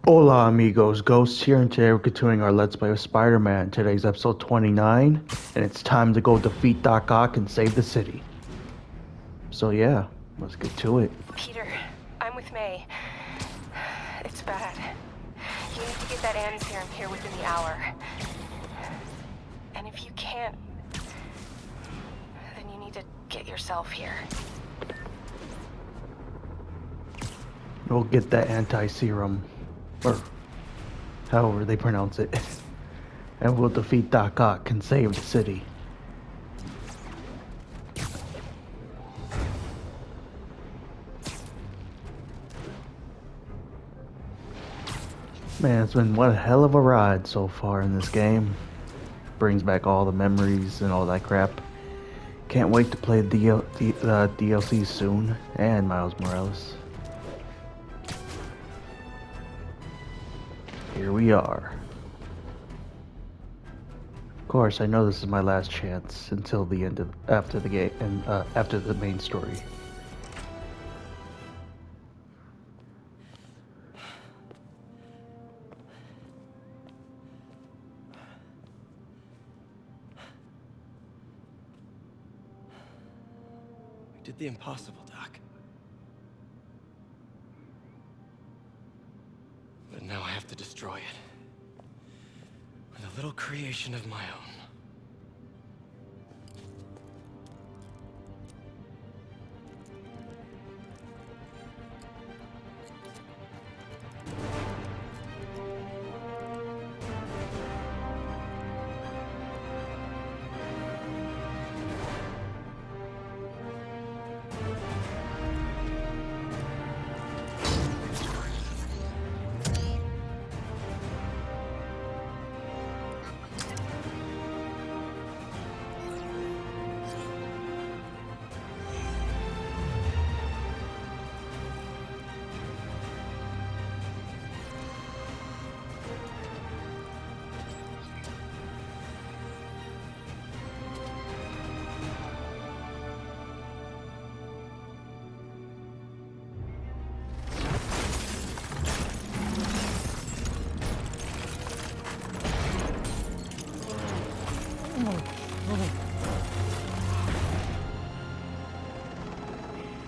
Hola amigos, Ghost here, and today we're continuing our Let's Play of Spider-Man. Today's episode 29, and it's time to go defeat Doc Ock and save the city. So yeah, let's get to it. Peter, I'm with May. It's bad. You need to get that anti-serum here within the hour. And if you can't, then you need to get yourself here. We'll get that anti-serum, or however they pronounce it, and we'll defeat Doc Ock and save the city. Man, it's been one hell of a ride so far in this game. Brings back all the memories and all that crap. Can't wait to play the DLC soon, and Miles Morales. Here we are. Of course, I know this is my last chance until the end of after the game and after the main story. We did the impossible, Doc. But now I have to destroy it. With a little creation of my own.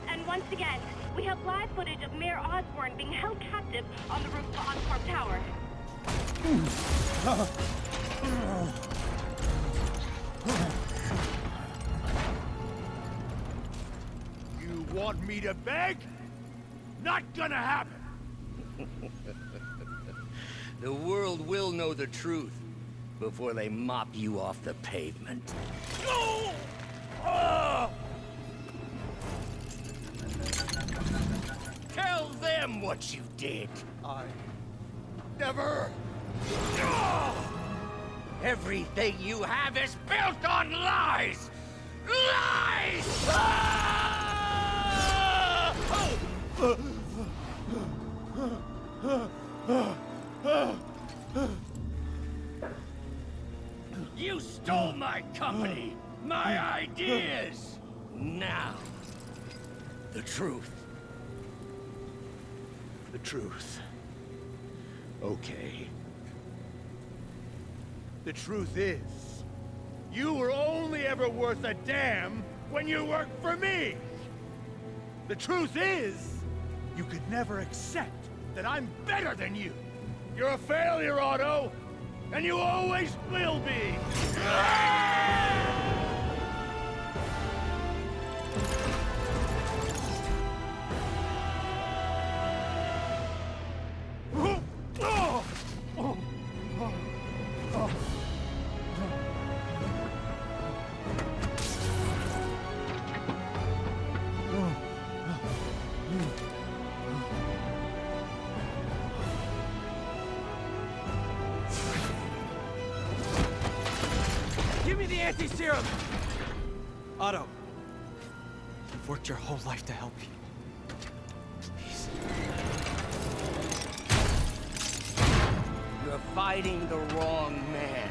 And once again, we have live footage of Mayor Osborn being held captive on the roof of the Oscorp Tower. You want me to beg? Not gonna happen! The world will know the truth before they mop you off the pavement. No! Ah! Tell them what you did. I never... Ah! Everything you have is built on lies! Lies! Ah! You stole my company, my ideas! Now, the truth. The truth. Okay. The truth is, you were only ever worth a damn when you worked for me! The truth is, you could never accept that I'm better than you! You're a failure, Otto! And you always will be! Give me the anti-serum! Otto, I've worked your whole life to help you. Please. You're fighting the wrong man.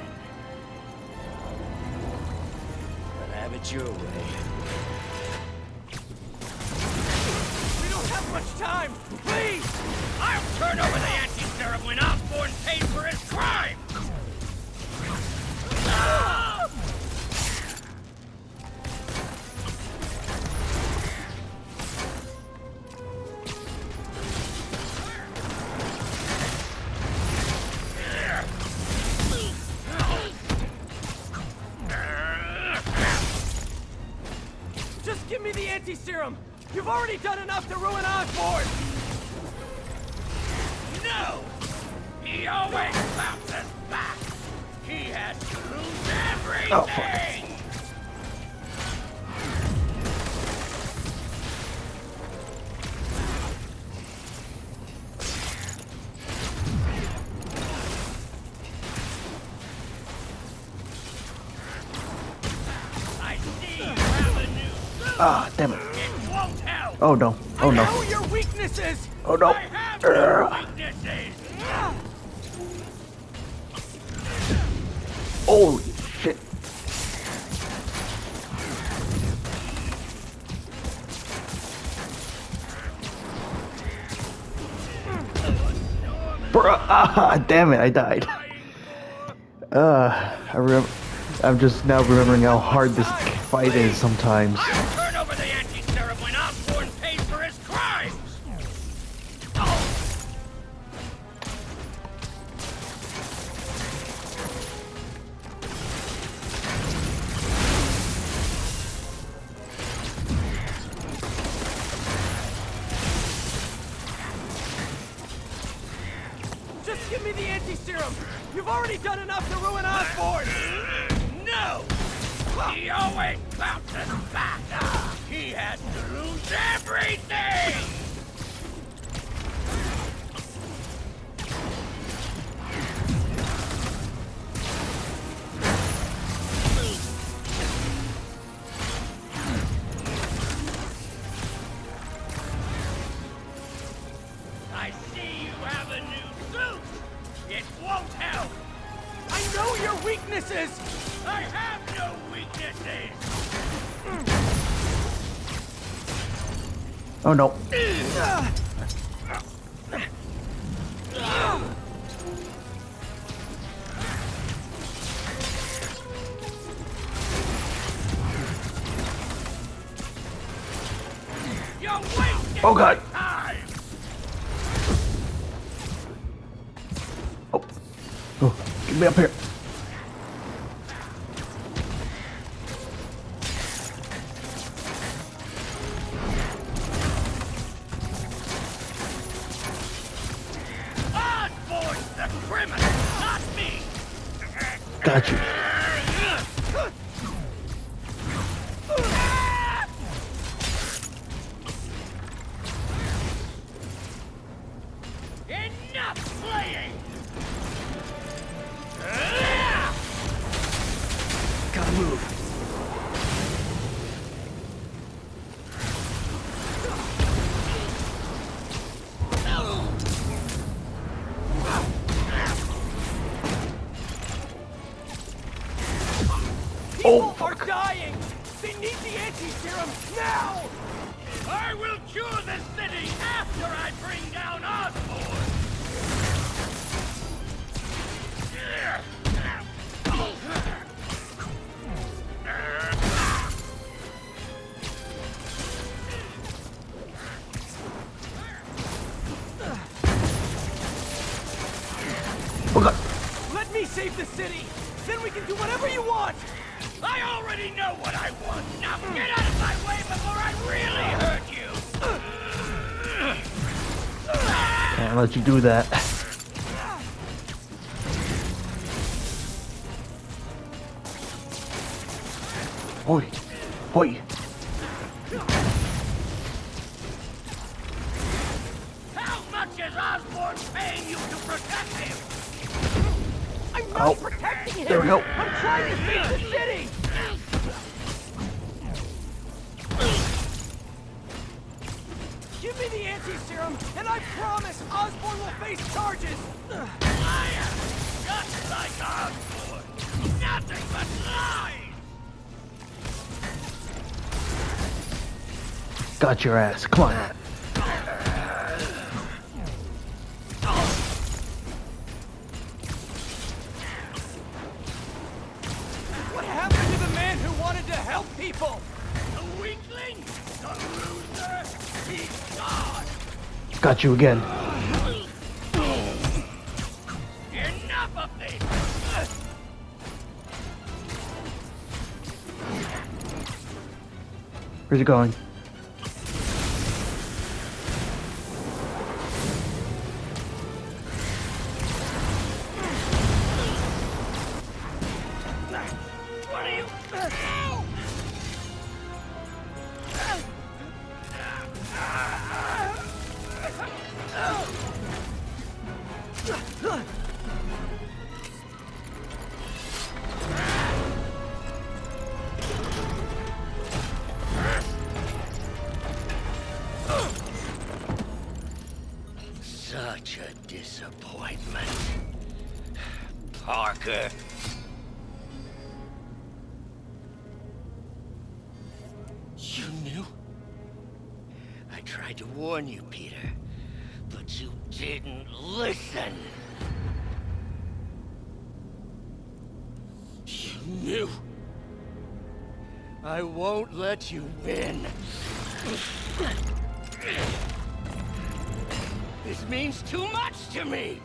But have it your way. We don't have much time! Please! I'll turn over the anti-serum pays for his crime! Just give me the anti-serum! You've already done enough to ruin Osborn! No! He always bounces back! He has to lose everything! Oh, fuck. I see you have a new suit! Ah, damn it. It won't help! Oh no. Oh I no. know your weaknesses! Oh no. I have no weaknesses! Holy shit. Bruh, ah, damn it, I died. I'm just now remembering how hard this fight is sometimes. I'll turn over the anti-serum when Osborn pays for his crimes! Just give me the anti-serum! You've already done enough to ruin Osborn! No! He always bounces back! He has to lose everything! I see you have a new suit! It won't help! I know your weaknesses! I have no weaknesses! Oh no. You're wasting Oh, God. my time! Oh. Oh, get me up here. Osborn's the criminal, not me! Got you. Enough playing! Gotta move. People Oh, are dying! They need the anti-serum now! I will cure the city after I bring down Osborn! Oh god. Let me save the city! Then we can do whatever you want! I already know what I want! Now get out of my way before I really hurt you! Can't let you do that. Oi. Oi. How much is Osborn paying you to protect him? I'm Oh. not protecting him! There we go. I'm trying to save the city! Give me the anti-serum, and I promise Osborn will face charges! Liar! Just like Osborn! Nothing but lies! Got your ass. Come on. people! The weakling! The loser! He's gone! Got you again. Enough of this! Where's he going? What are you... Such a disappointment. Parker. You knew? I tried to warn you, Peter, but you didn't listen. You knew. I won't let you win. This means too much to me!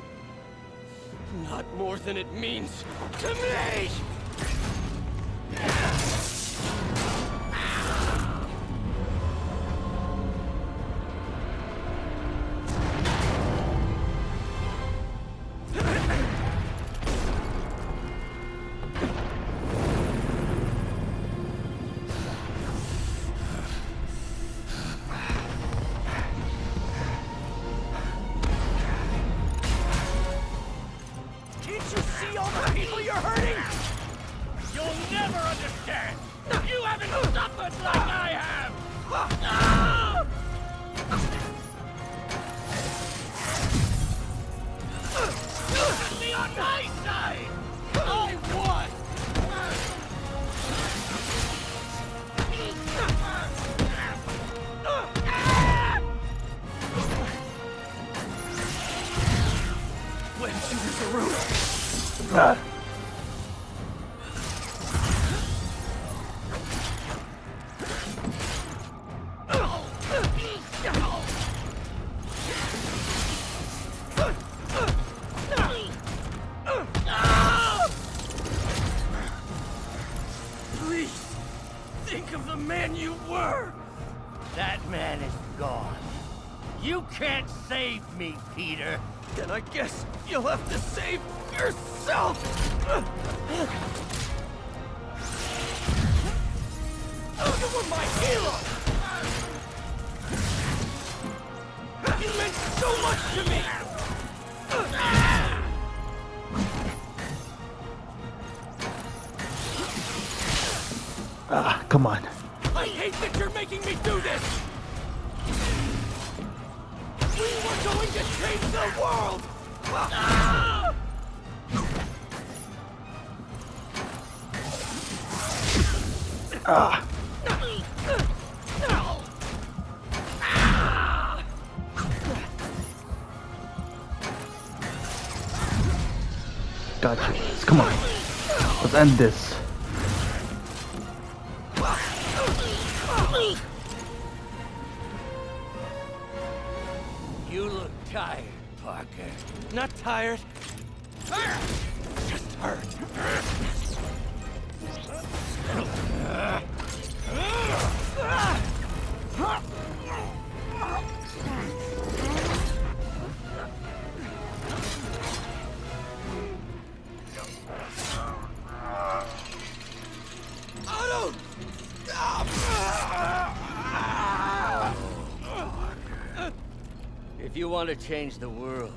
Not more than it means to me! Can't you see all the people you're hurting? You'll never understand! You haven't suffered like I have! Ah! You should be on my side! I won! When shooters are rude. Ah. Please, think of the man you were! That man is gone. You can't save me, Peter. Then I guess you'll have to save yourself! You were my hero! You meant so much to me! Ah, come on. I hate that you're making me do this! We were going to change the world! Ah. Got you. Come on. Let's end this. You look tired, Parker. Not tired. Just hurt. Otto! If you want to change the world,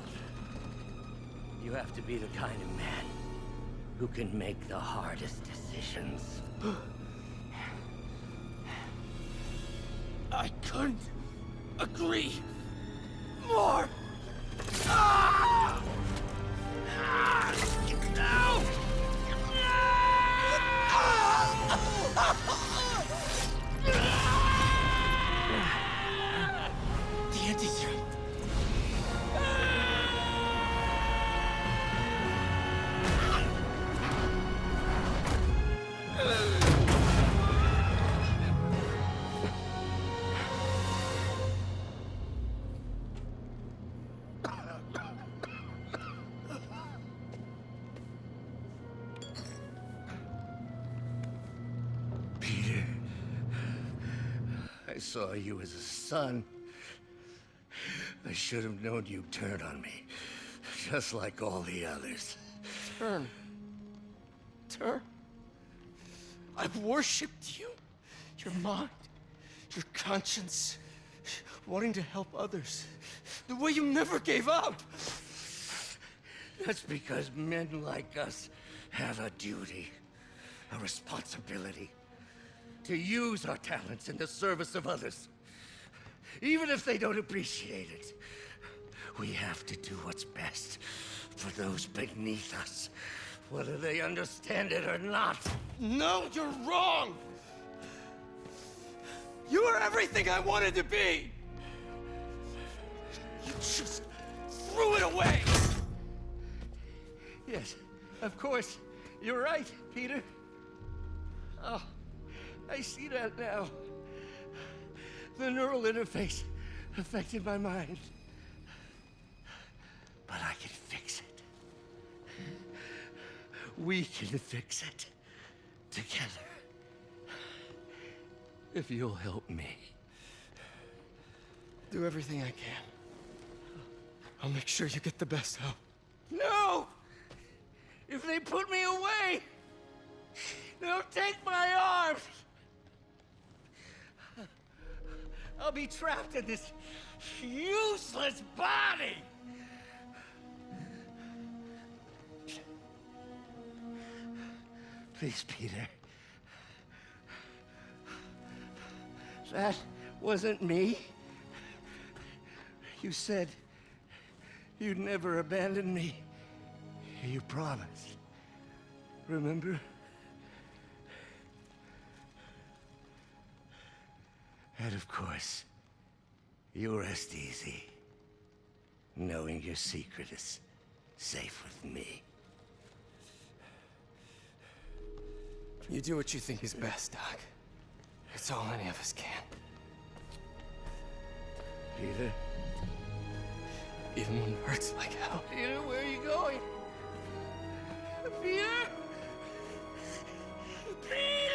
you have to be the kind of man who can make the hardest decisions. I couldn't agree more. Ah! Ah! No! The anti-serum. I saw you as a son. I should have known you'd turn on me, just like all the others. Turn. I've worshipped you. Your mind, your conscience, wanting to help others. The way you never gave up. That's because men like us have a duty, a responsibility, to use our talents in the service of others. Even if they don't appreciate it, we have to do what's best for those beneath us, whether they understand it or not. No, you're wrong! You are everything I wanted to be! You just threw it away! Yes, of course. You're right, Peter. Oh, I see that now. The neural interface affected my mind. But I can fix it. We can fix it. Together. If you'll help me. Do everything I can. I'll make sure you get the best help. No! If they put me away, they'll take my arms. I'll be trapped in this useless body. Please, Peter. That wasn't me. You said you'd never abandon me. You promised. Remember? And of course, you rest easy, knowing your secret is safe with me. You do what you think is best, Doc. It's all any of us can. Peter? Even when it hurts like hell. Peter, where are you going? Peter? Peter!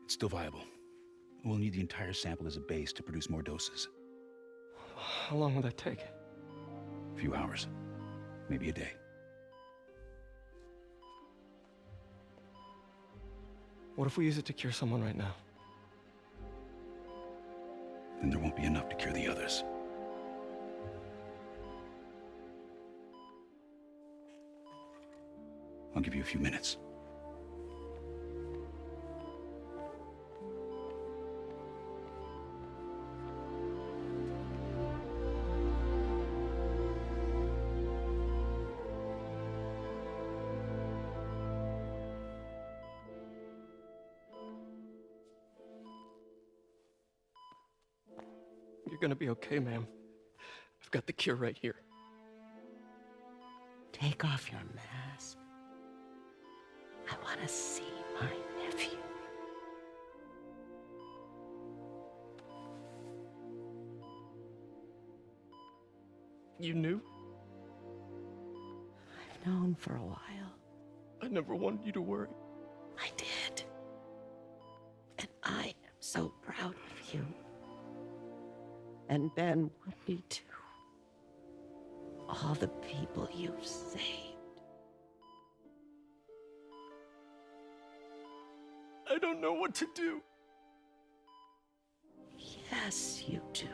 It's still viable. We'll need the entire sample as a base to produce more doses. How long will that take? A few hours. Maybe a day. What if we use it to cure someone right now? Then there won't be enough to cure the others. I'll give you a few minutes. You're gonna be okay, ma'am. I've got the cure right here. Take off your mask. I want to see my nephew. You knew? I've known for a while. I never wanted you to worry. I did. And I am so proud of you. And Ben will be too. All the people you've saved. I don't know what to do. Yes, you do.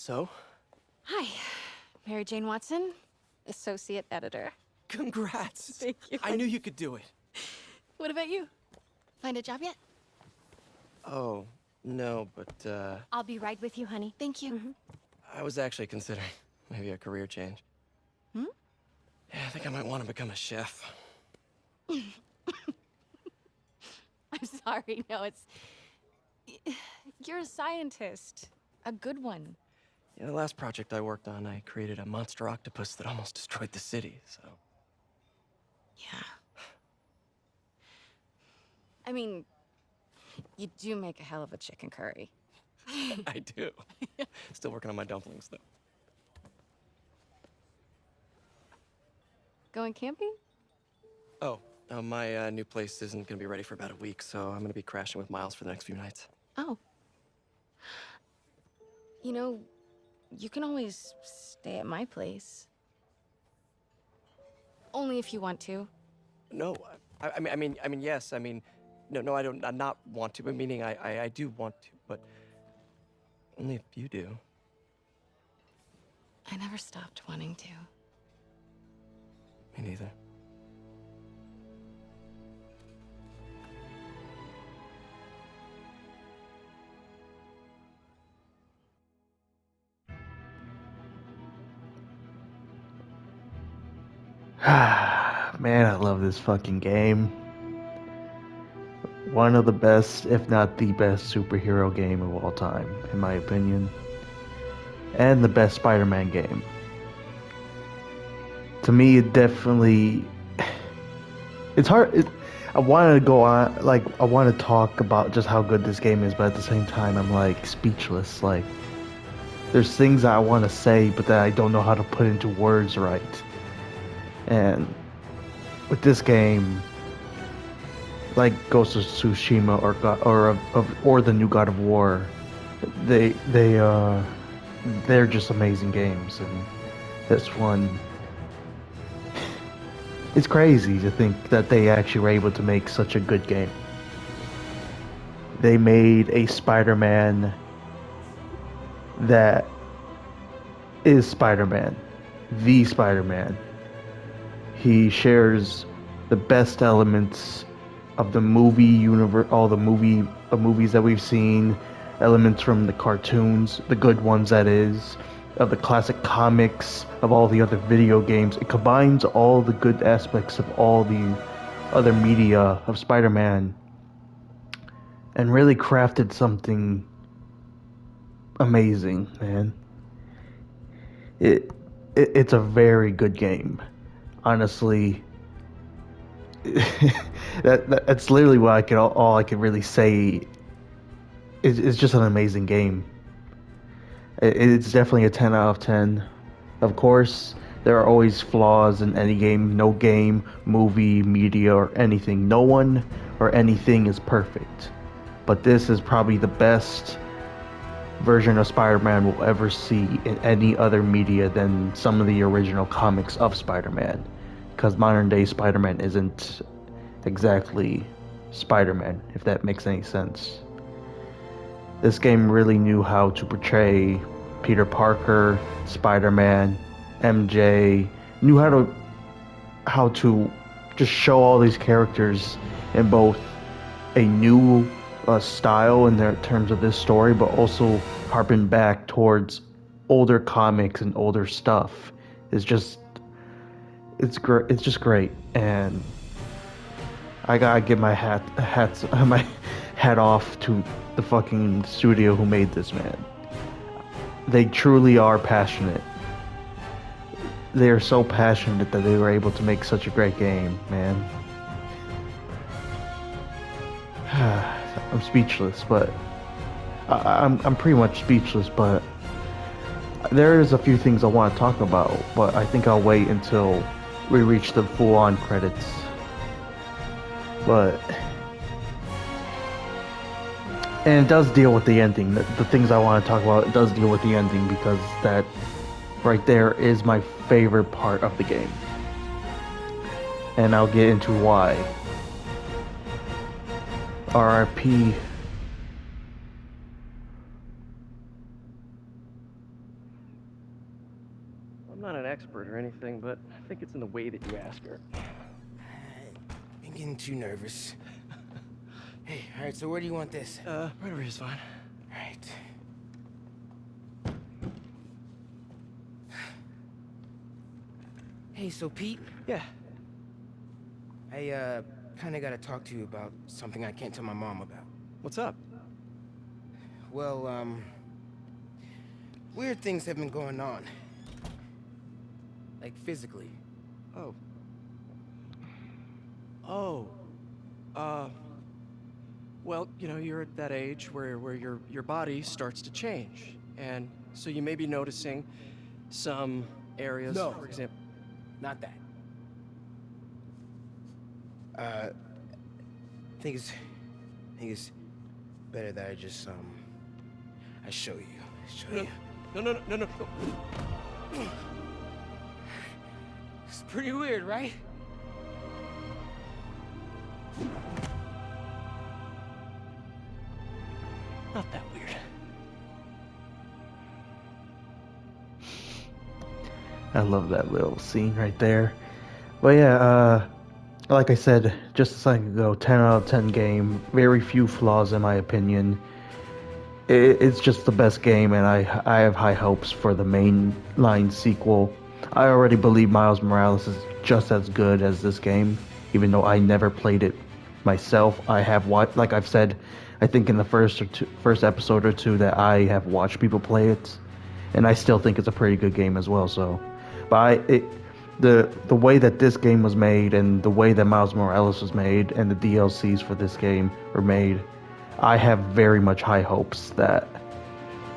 So, Hi, Mary Jane Watson, associate editor. congrats. Thank you. I knew you could do it. What about you? Find a job yet? Oh, no, but, I'll be right with you, honey. Thank you. I was actually considering maybe a career change. Hmm? Yeah, I think I might want to become a chef. I'm sorry. No, it's... You're a scientist. A good one. Yeah, the last project I worked on, I created a monster octopus that almost destroyed the city, so... Yeah. I mean, you do make a hell of a chicken curry. I do. Still working on my dumplings, though. Going camping? Oh, my new place isn't gonna be ready for about a week, so I'm gonna be crashing with Miles for the next few nights. Oh. You know, you can always stay at my place. Only if you want to. No, I mean, yes. I mean, no, I don't. I not want to. But meaning, I do want to, but only if you do. I never stopped wanting to. Me neither. Man, I love this fucking game. One of the best, if not the best, superhero game of all time, in my opinion. And the best Spider-Man game. To me, it definitely... It's hard... I want to go on... Like, I want to talk about just how good this game is, but at the same time, I'm, like, speechless. Like, there's things I want to say, but that I don't know how to put into words right. And with this game, like Ghost of Tsushima or the new God of War, they're just amazing games. And this one, it's crazy to think that they actually were able to make such a good game. They made a Spider-Man that is Spider-Man, the Spider-Man. He shares the best elements of the movie universe, all the movies that we've seen, elements from the cartoons, the good ones that is, of the classic comics, of all the other video games. It combines all the good aspects of all the other media of Spider-Man and really crafted something amazing, man. It's a very good game. Honestly, that's literally what all I can really say. It's just an amazing game. It's definitely a 10 out of 10. Of course, there are always flaws in any game. No game, movie, media, or anything. No one or anything is perfect. But this is probably the best version of Spider-Man we'll ever see in any other media than some of the original comics of Spider-Man. Because modern day Spider-Man isn't exactly Spider-Man, if that makes any sense. This game really knew how to portray Peter Parker, Spider-Man, MJ, knew how to just show all these characters in both a new style in their terms of this story, but also harping back towards older comics and older stuff. It's just great, and I gotta give my hat off to the fucking studio who made this, man. They truly are passionate. They are so passionate that they were able to make such a great game, man. I'm speechless, but I'm pretty much speechless, but there is a few things I want to talk about, but I think I'll wait until we reach the full-on credits. And it does deal with the ending. The things I want to talk about, it does deal with the ending, because that right there is my favorite part of the game. And I'll get into why. RIP. I'm not an expert or anything, but I think it's in the way that you ask her. I'm getting too nervous. Hey, alright, so where do you want this? Right over here's fine. Alright. Hey, so Pete? Yeah. I, kinda gotta talk to you about something I can't tell my mom about. What's up? Well, weird things have been going on. Like, physically. Oh. Oh. Well, you know, you're at that age where your body starts to change. And so you may be noticing some areas, No. for example. Not that. I think it's better that I just, I show you. Show you. No. It's pretty weird, right? Not that weird. I love that little scene right there. But yeah, like I said just a second ago, 10 out of 10 game. Very few flaws in my opinion. It's just the best game, and I have high hopes for the mainline sequel. I already believe Miles Morales is just as good as this game, even though I never played it myself. I have watched, like I've said, I think in the first episode or two that I have watched people play it, and I still think it's a pretty good game as well. So, the way that this game was made, and the way that Miles Morales was made, and the DLCs for this game were made, I have very much high hopes that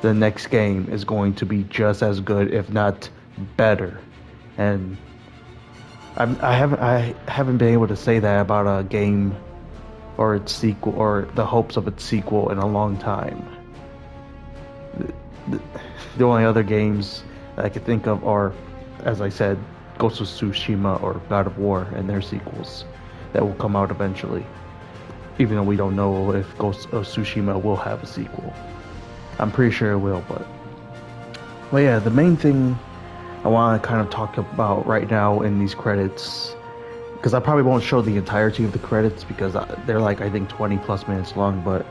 the next game is going to be just as good, if not better. And I haven't been able to say that about a game or its sequel or the hopes of its sequel in a long time. The only other games that I could think of are, as I said, Ghost of Tsushima or God of War and their sequels that will come out eventually. Even though we don't know if Ghost of Tsushima will have a sequel. I'm pretty sure it will, but yeah, the main thing I want to kind of talk about right now in these credits, because I probably won't show the entirety of the credits because they're like, I think 20 plus minutes long, but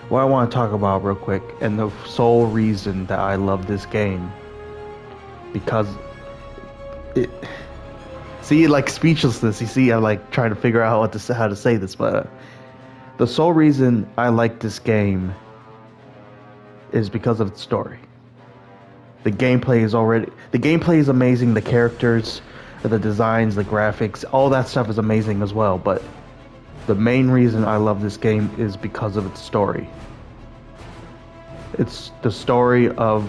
what I want to talk about real quick, and the sole reason that I love this game, because see, like speechlessness, you see, I'm like trying to figure out how to say this, but the sole reason I like this game is because of its story. The gameplay is amazing, the characters, the designs, the graphics, all that stuff is amazing as well, but the main reason I love this game is because of its story. It's the story of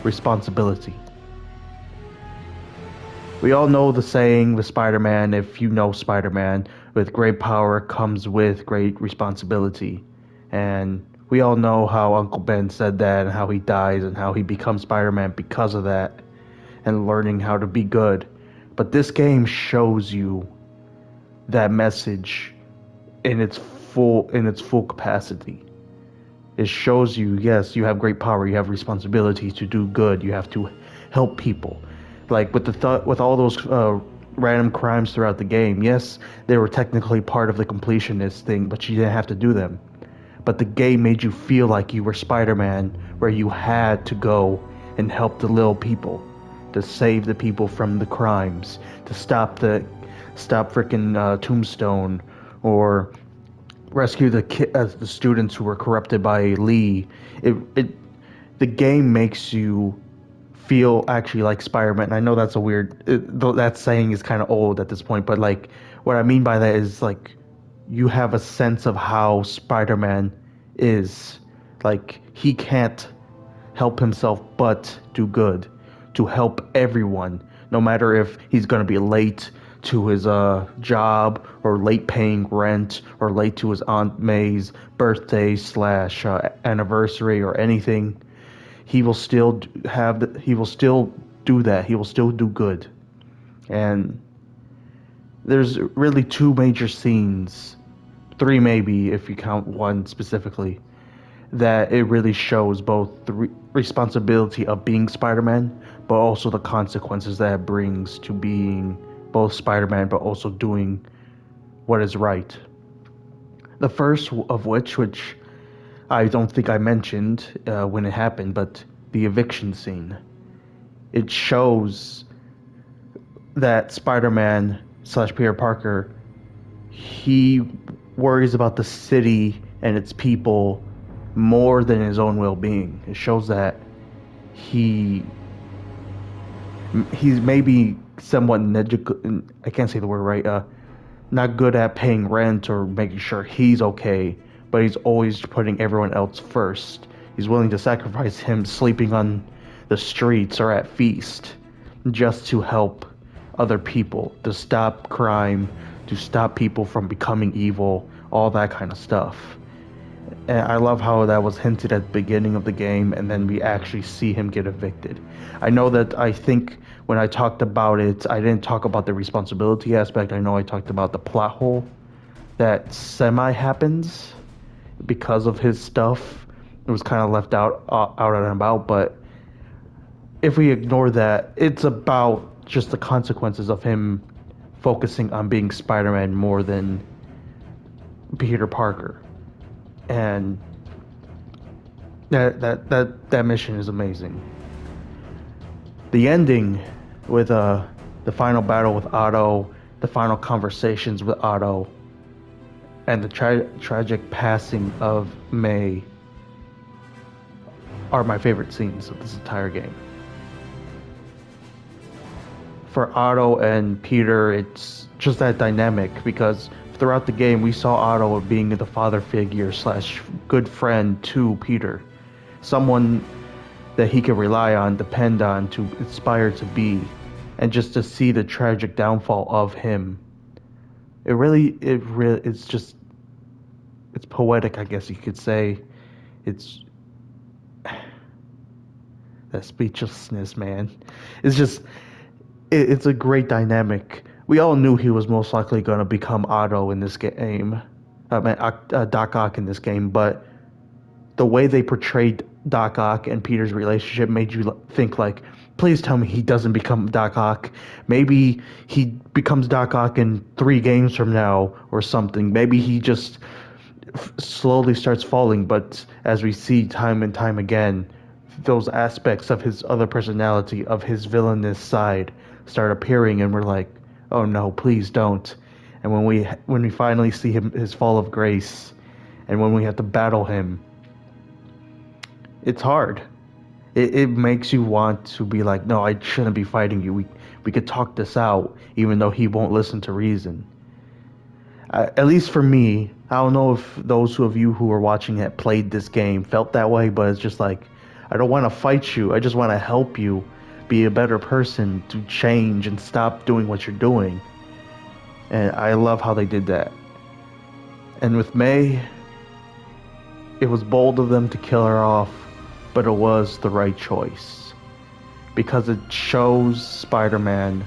responsibility. We all know the saying with Spider-Man, if you know Spider-Man, with great power comes with great responsibility. And we all know how Uncle Ben said that and how he dies and how he becomes Spider-Man because of that and learning how to be good. But this game shows you that message in its full capacity. It shows you, yes, you have great power, you have responsibility to do good, you have to help people. Like with all those random crimes throughout the game, yes, they were technically part of the completionist thing, but you didn't have to do them. But the game made you feel like you were Spider-Man, where you had to go and help the little people, to save the people from the crimes, to stop freaking Tombstone, or rescue the students who were corrupted by Lee. The game makes you feel actually like Spider-Man. I know that's a weird, that saying is kind of old at this point, but like what I mean by that is like you have a sense of how Spider-Man is. Like he can't help himself but do good, to help everyone, no matter if he's gonna be late to his job, or late paying rent, or late to his Aunt May's birthday / anniversary or anything. He will still he will still do that. He will still do good. And there's really two major scenes, three maybe if you count one specifically, that it really shows both the responsibility of being Spider-Man, but also the consequences that it brings to being both Spider-Man, but also doing what is right. The first of which I don't think I mentioned when it happened, but the eviction scene. It shows that Spider-Man / Peter Parker, he worries about the city and its people more than his own well-being. It shows that he's maybe somewhat I can't say the word right. Not good at paying rent or making sure he's okay, but he's always putting everyone else first. He's willing to sacrifice him sleeping on the streets or at feast just to help other people, to stop crime, to stop people from becoming evil, all that kind of stuff. And I love how that was hinted at the beginning of the game, and then we actually see him get evicted. I know that I think when I talked about it, I didn't talk about the responsibility aspect. I know I talked about the plot hole that semi happens because of his stuff. It was kind of left out and about, but if we ignore that, it's about just the consequences of him focusing on being Spider-Man more than Peter Parker. And that mission is amazing. The ending with the final battle with Otto, the final conversations with Otto, and the tragic passing of May are my favorite scenes of this entire game. For Otto and Peter, it's just that dynamic because throughout the game we saw Otto being the father figure / good friend to Peter, someone that he could rely on, depend on, to aspire to be, and just to see the tragic downfall of him. It's poetic, I guess you could say. It's that speechlessness, man. It's just, it's a great dynamic. We all knew he was most likely going to become Otto in this game. Doc Ock in this game, but the way they portrayed Doc Ock and Peter's relationship made you think like, please tell me he doesn't become Doc Ock. Maybe he becomes Doc Ock in 3 games from now or something. Maybe he just slowly starts falling, but as we see time and time again, those aspects of his other personality, of his villainous side, start appearing, and we're like, oh no, please don't. And when we finally see his fall of grace, and when we have to battle him, it's hard. It makes you want to be like, no, I shouldn't be fighting you. We could talk this out, even though he won't listen to reason. At least for me, I don't know if those of you who are watching it played this game felt that way, but it's just like, I don't want to fight you. I just want to help you be a better person, to change and stop doing what you're doing. And I love how they did that. And with May, it was bold of them to kill her off, but it was the right choice. Because it shows Spider-Man,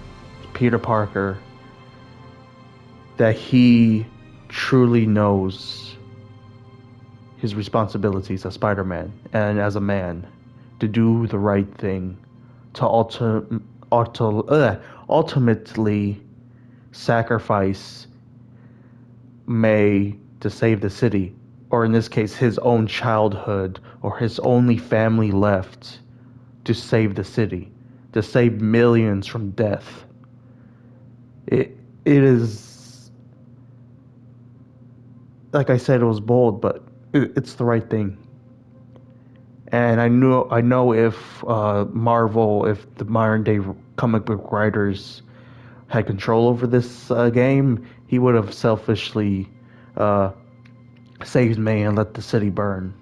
Peter Parker, that he truly knows his responsibilities as Spider-Man and as a man to do the right thing, to ultimately sacrifice May to save the city, or in this case his own childhood or his only family left, to save the city, to save millions from death. It is, like I said, it was bold, but it's the right thing. And I know if Marvel, if the modern day comic book writers had control over this game, he would have selfishly saved May and let the city burn.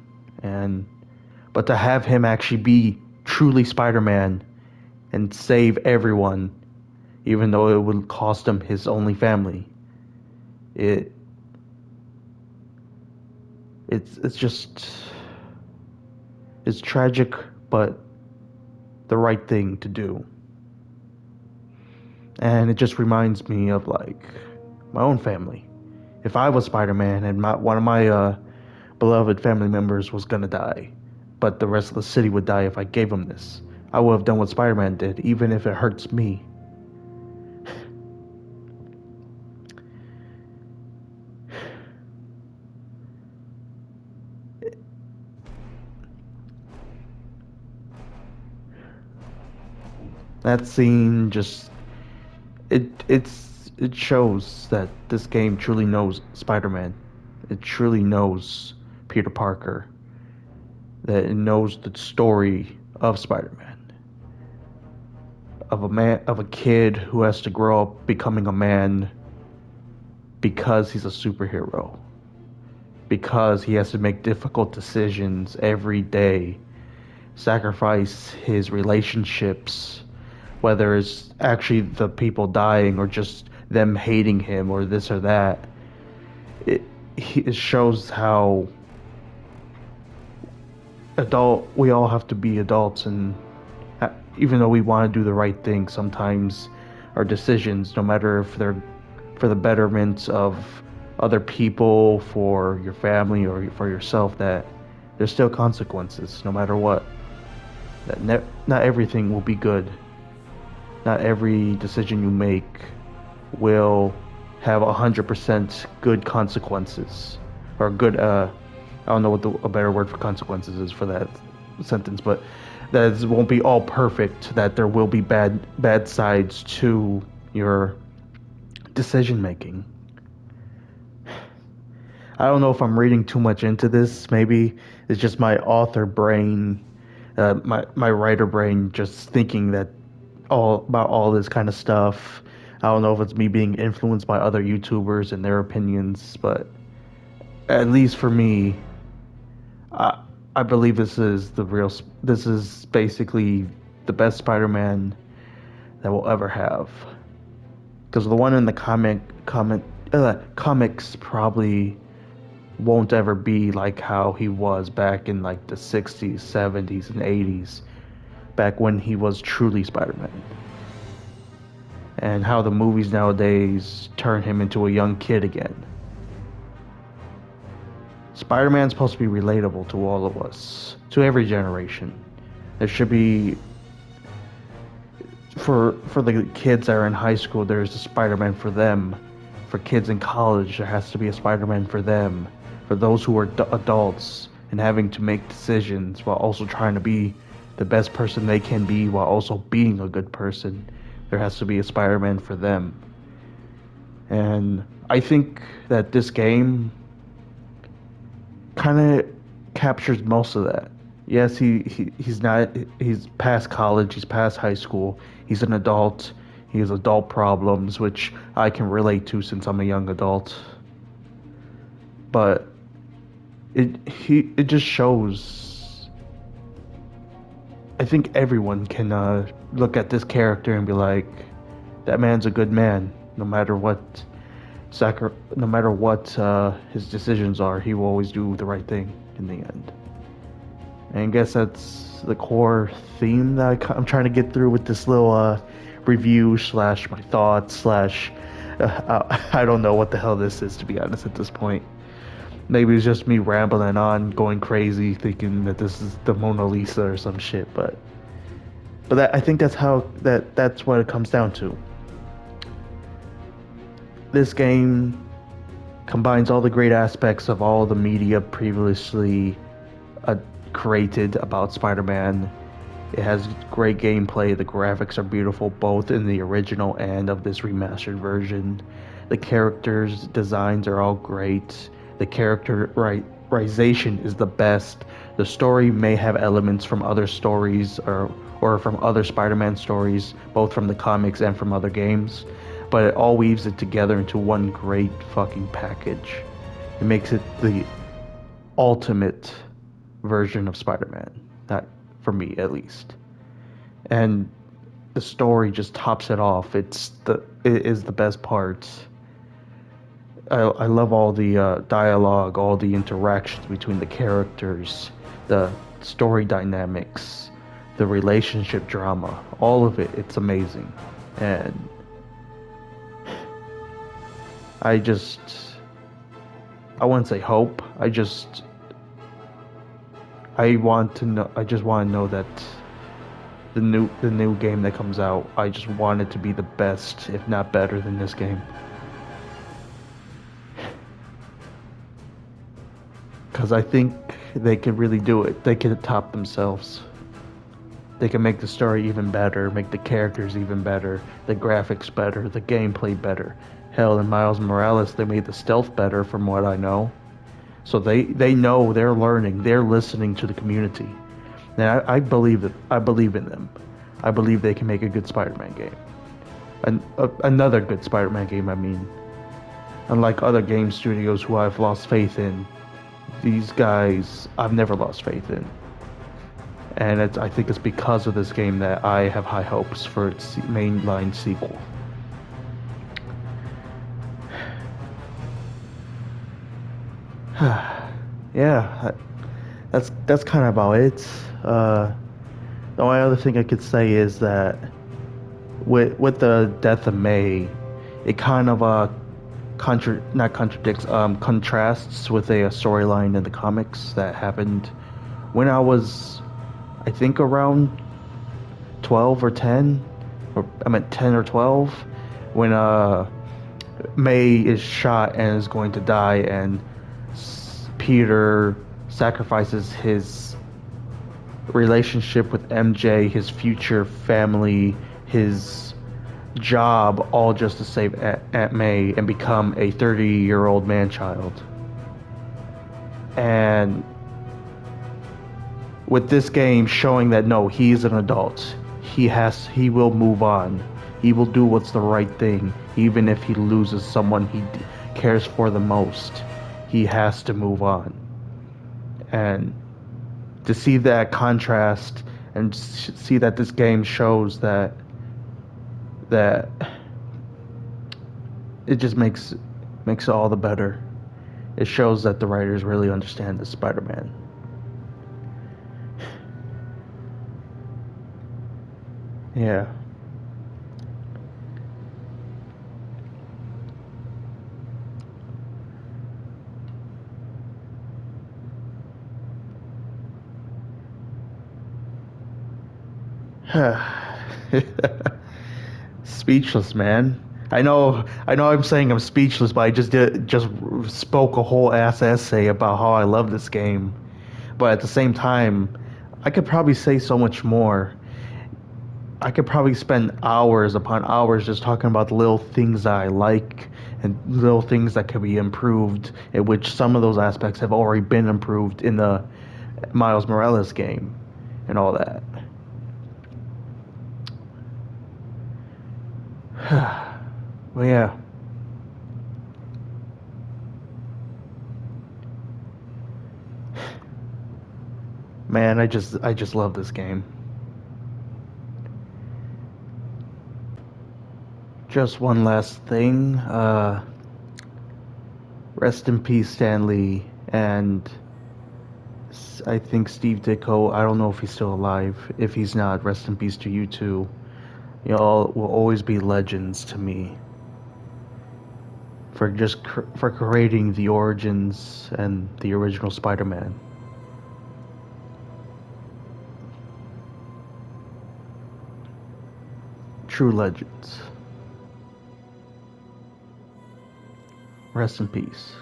But to have him actually be truly Spider-Man and save everyone, even though it would cost him his only family, it's tragic, but the right thing to do. And it just reminds me of like my own family. If I was Spider-Man and one of beloved family members was gonna die, but the rest of the city would die if I gave him this. I would have done what Spider-Man did, even if it hurts me. That scene just it shows that this game truly knows Spider-Man. It truly knows Peter Parker. That it knows the story of Spider-Man. Of a kid who has to grow up becoming a man because he's a superhero. Because he has to make difficult decisions every day, sacrifice his relationships, whether it's actually the people dying or just them hating him or this or that. It shows how we all have to be adults, and even though we want to do the right thing, sometimes our decisions, no matter if they're for the betterment of other people, for your family, or for yourself, that there's still consequences no matter what. That not everything will be good. Not every decision you make will have 100% good consequences, or good. I don't know what a better word for consequences is for that sentence, but that it won't be all perfect. That there will be bad sides to your decision making. I don't know if I'm reading too much into this. Maybe it's just my author brain, my writer brain, just thinking that all this kind of stuff. I don't know if it's me being influenced by other YouTubers and their opinions, but at least for me, I believe this is the real. This is basically the best Spider-Man that we'll ever have. Because the one in the comics probably won't ever be like how he was back in like the 60s, 70s, and 80s, back when he was truly Spider-Man. And how the movies nowadays turn him into a young kid again. Spider-Man's supposed to be relatable to all of us, to every generation. There should be, for the kids that are in high school, there's a Spider-Man for them. For kids in college, there has to be a Spider-Man for them. For those who are adults and having to make decisions while also trying to be the best person they can be while also being a good person, there has to be a Spider-Man for them. And I think that this game kind of captures most of that. Yes, he's past college, he's past high school, he's an adult, he has adult problems, which I can relate to since I'm a young adult. But it just shows. I think everyone can look at this character and be like, that man's a good man. No matter what his decisions are, he will always do the right thing in the end. And I guess that's the core theme that I'm trying to get through with this little review / my thoughts / I don't know what the hell this is, to be honest, at this point. Maybe it's just me rambling on, going crazy, thinking that this is the Mona Lisa or some shit, but I think that's what it comes down to. This game combines all the great aspects of all the media previously created about Spider-Man. It has great gameplay. The graphics are beautiful, both in the original and of this remastered version. The characters' designs are all great. The characterization is the best. The story may have elements from other stories or from other Spider-Man stories, both from the comics and from other games, but it all weaves it together into one great fucking package. It makes it the ultimate version of Spider-Man, that for me at least. And the story just tops it off. It is the best part. I love all the dialogue, all the interactions between the characters, the story dynamics, the relationship drama, all of it. It's amazing. And I wouldn't say hope. I just I want to know. I just want to know that the new game that comes out, I just want it to be the best, if not better than this game. Because I think they could really do it. They could top themselves. They can make the story even better, make the characters even better, the graphics better, the gameplay better. Hell, in Miles Morales, they made the stealth better, from what I know. So they know, they're learning, they're listening to the community. And I believe that, I believe in them. I believe they can make a good Spider-Man game. Another good Spider-Man game, I mean. Unlike other game studios who I've lost faith in, these guys I've never lost faith in. And I think it's because of this game that I have high hopes for its mainline sequel. Yeah, that's kind of about it. The only other thing I could say is that with the death of May, it kind of not contradicts, contrasts with a storyline in the comics that happened when I was, I think, around 12 or 10, or I meant 10 or 12, when May is shot and is going to die, and Peter sacrifices his relationship with MJ, his future family, his job, all just to save Aunt May and become a 30-year-old man-child. And with this game showing that no, he's an adult. He will move on. He will do what's the right thing, even if he loses someone he cares for the most. He has to move on. And to see that contrast and see that this game shows that it just makes it all the better. It shows that the writers really understand the Spider-Man. Yeah. Speechless, man. I know I'm saying I'm speechless, but I just spoke a whole ass essay about how I love this game. But at the same time, I could probably say so much more. I could probably spend hours upon hours just talking about the little things that I like and little things that can be improved, in which some of those aspects have already been improved in the Miles Morales game and all that. Well, yeah. Man, I just love this game. Just one last thing. Rest in peace, Stanley, and I think Steve Ditko. I don't know if he's still alive. If he's not, rest in peace to you too. Y'all will always be legends to me for for creating the origins and the original Spider-Man. True legends. Rest in peace.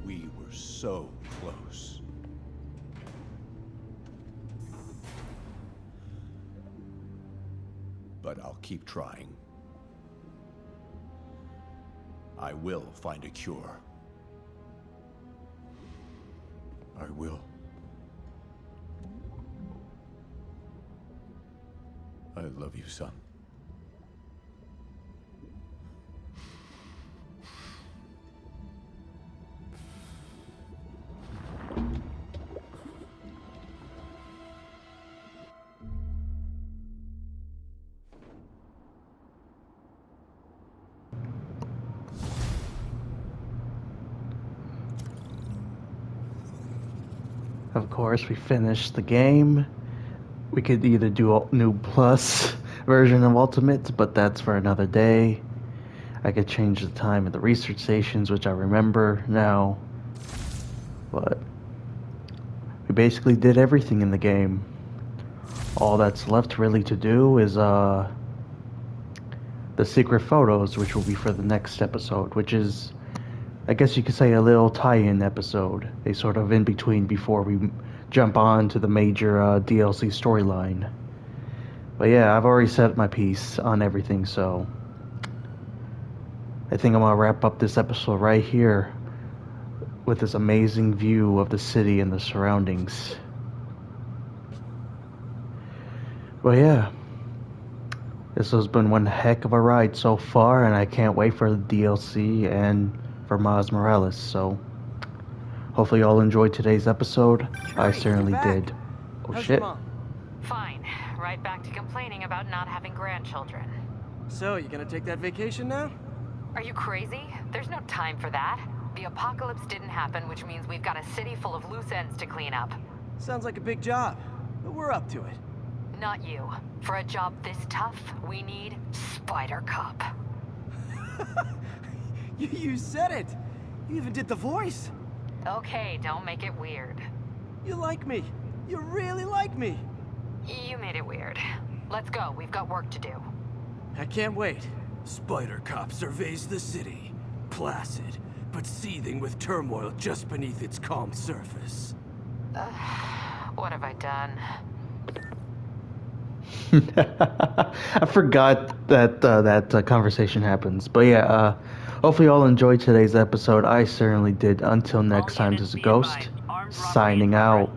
We were so close. But I'll keep trying. I will find a cure. I will. I love you, son. Of course, we finished the game. We could either do a new plus version of Ultimate, but that's for another day. I could change the time of the research stations, which I remember now. But we basically did everything in the game. All that's left really to do is the secret photos, which will be for the next episode, which is, I guess you could say, a little tie-in episode, a sort of in between before we jump on to the major DLC storyline. But yeah, I've already said my piece on everything, so I think I'm gonna wrap up this episode right here with this amazing view of the city and the surroundings. But yeah, this has been one heck of a ride so far, and I can't wait for the DLC and for Miles Morales. So hopefully y'all enjoyed today's episode. I You're certainly back. did. Oh How's shit. your mom? Fine. Right back to complaining about not having grandchildren. So, you gonna take that vacation now? Are you crazy? There's no time for that. The apocalypse didn't happen, which means we've got a city full of loose ends to clean up. Sounds like a big job, but we're up to it. Not you. For a job this tough, we need Spider Cop. You said it! You even did the voice! Okay, don't make it weird. You like me! You really like me! You made it weird. Let's go, we've got work to do. I can't wait. Spider Cop surveys the city, placid, but seething with turmoil just beneath its calm surface. What have I done? I forgot that conversation happens. But yeah, hopefully y'all enjoyed today's episode. I certainly did. Until next time, this is Ghost, signing out.